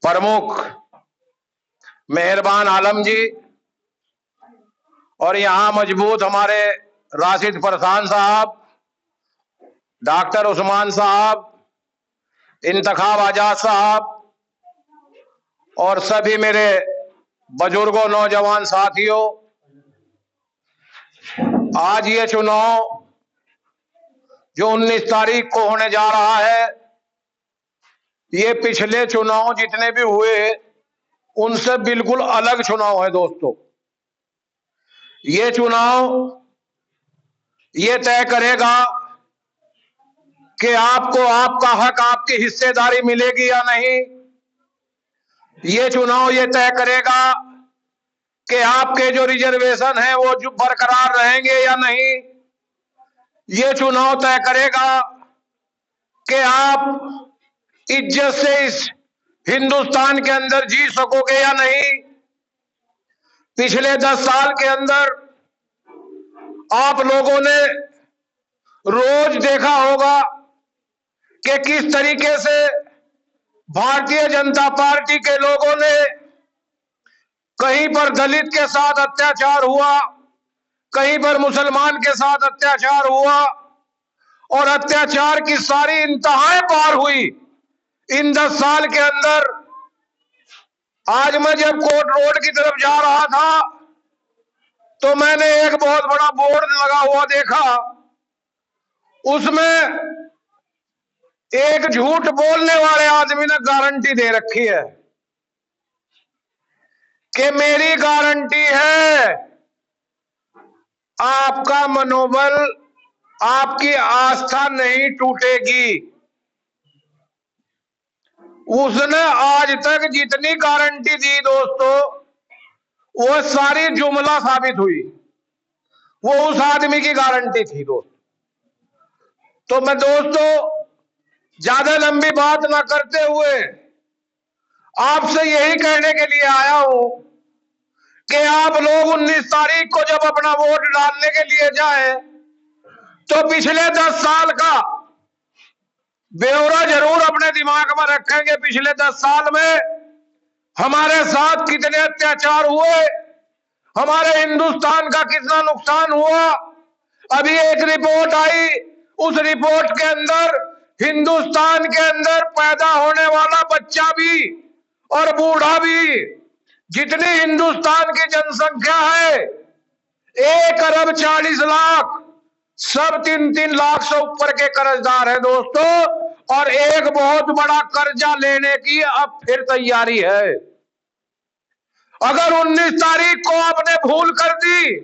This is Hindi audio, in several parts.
प्रमुख मेहरबान आलम जी और यहाँ मजबूत हमारे राशिद फरसान साहब, डॉक्टर उस्मान साहब, इंतखाब आजाद साहब और सभी मेरे बुजुर्गों, नौजवान साथियों, आज ये चुनाव जो 19 तारीख को होने जा रहा है, ये पिछले चुनाव जितने भी हुए उनसे बिल्कुल अलग चुनाव है दोस्तों। ये चुनाव ये तय करेगा कि आपको आपका हक, आपकी हिस्सेदारी मिलेगी या नहीं। ये चुनाव ये तय करेगा कि आपके जो रिजर्वेशन है वो जो बरकरार रहेंगे या नहीं। ये चुनाव तय करेगा कि आप इज्जत से इस हिंदुस्तान के अंदर जी सकोगे या नहीं। पिछले 10 साल के अंदर आप लोगों ने रोज देखा होगा कि किस तरीके से भारतीय जनता पार्टी के लोगों ने कहीं पर दलित के साथ अत्याचार हुआ, कहीं पर मुसलमान के साथ अत्याचार हुआ और अत्याचार की सारी इंतहाएं पार हुई इन 10 साल के अंदर। आज मैं जब कोर्ट रोड की तरफ जा रहा था तो मैंने एक बहुत बड़ा बोर्ड लगा हुआ देखा। उसमें एक झूठ बोलने वाले आदमी ने गारंटी दे रखी है कि मेरी गारंटी है आपका मनोबल, आपकी आस्था नहीं टूटेगी। उसने आज तक जितनी गारंटी दी दोस्तों, वो सारी जुमला साबित हुई। वो उस आदमी की गारंटी थी दोस्तों। तो मैं दोस्तों ज्यादा लंबी बात ना करते हुए आपसे यही कहने के लिए आया हूं कि आप लोग 19 तारीख को जब अपना वोट डालने के लिए जाएं तो पिछले 10 साल का ब्यौरा जरूर अपने दिमाग में रखेंगे। पिछले 10 साल में हमारे साथ कितने अत्याचार हुए, हमारे हिंदुस्तान का कितना नुकसान हुआ। अभी एक रिपोर्ट आई, उस रिपोर्ट के अंदर हिंदुस्तान के अंदर पैदा होने वाला बच्चा भी और बूढ़ा भी, जितनी हिंदुस्तान की जनसंख्या है 1 अरब 40 लाख, सब 3-3 लाख से ऊपर के कर्जदार हैं दोस्तों। और एक बहुत बड़ा कर्जा लेने की अब फिर तैयारी है। अगर 19 तारीख को आपने भूल कर दी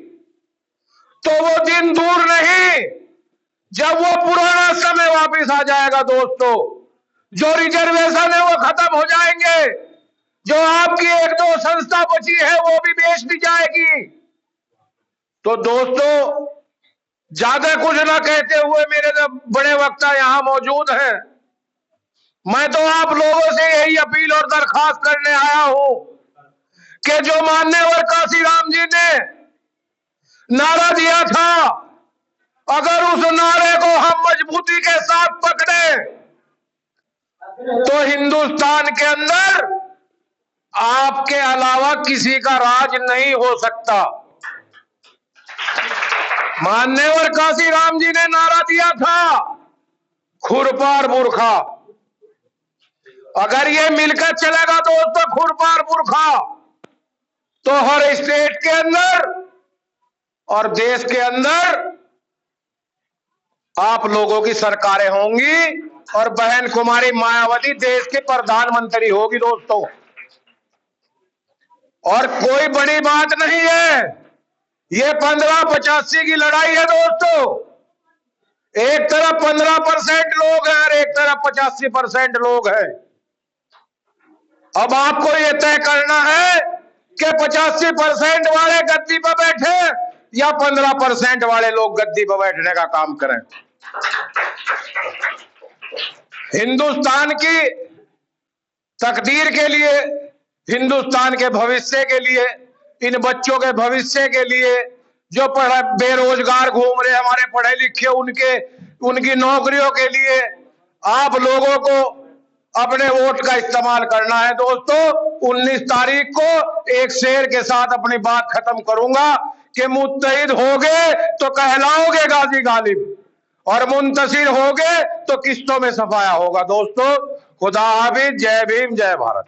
तो वो दिन दूर नहीं जब वो पुराना समय वापस आ जाएगा दोस्तों। जो रिजर्वेशन है वो खत्म हो जाएंगे, जो आपकी 1-2 संस्था बची है वो भी बेच दी जाएगी। तो दोस्तों ज्यादा कुछ ना कहते हुए, मेरे जो बड़े वक्ता यहां मौजूद हैं, मैं तो आप लोगों से यही अपील और दरखास्त करने आया हूं कि जो मान्यवर काशीराम जी ने नारा दिया था, अगर उस नारे को हम मजबूती के साथ पकड़े तो हिंदुस्तान के अंदर आपके अलावा किसी का राज नहीं हो सकता। मान्यवर काशीराम जी ने नारा दिया था, खुरपार बुरखा। अगर ये मिलकर चलेगा दोस्तों, खुरपार बुरखा, तो हर स्टेट के अंदर और देश के अंदर आप लोगों की सरकारें होंगी और बहन कुमारी मायावती देश की प्रधानमंत्री होगी दोस्तों। और कोई बड़ी बात नहीं है, ये 1585 की लड़ाई है दोस्तों। एक तरफ 15% लोग हैं और एक तरफ 85% लोग हैं। अब आपको ये तय करना है कि 85% वाले गद्दी पर बैठे या 15% वाले लोग गद्दी पर बैठने का काम करें। हिंदुस्तान की तकदीर के लिए, हिंदुस्तान के भविष्य के लिए, इन बच्चों के भविष्य के लिए, जो बेरोजगार घूम रहे हमारे पढ़े लिखे, उनकी नौकरियों के लिए आप लोगों को अपने वोट का इस्तेमाल करना है दोस्तों। 19 तारीख को एक शेर के साथ अपनी बात खत्म करूंगा कि मुत्तहिद होगे तो कहलाओगे गाजी गालिब, और मुंतशिर होगे तो किस्तों में सफाया होगा। दोस्तों खुदा हाफिज, जय भीम, जय भारत।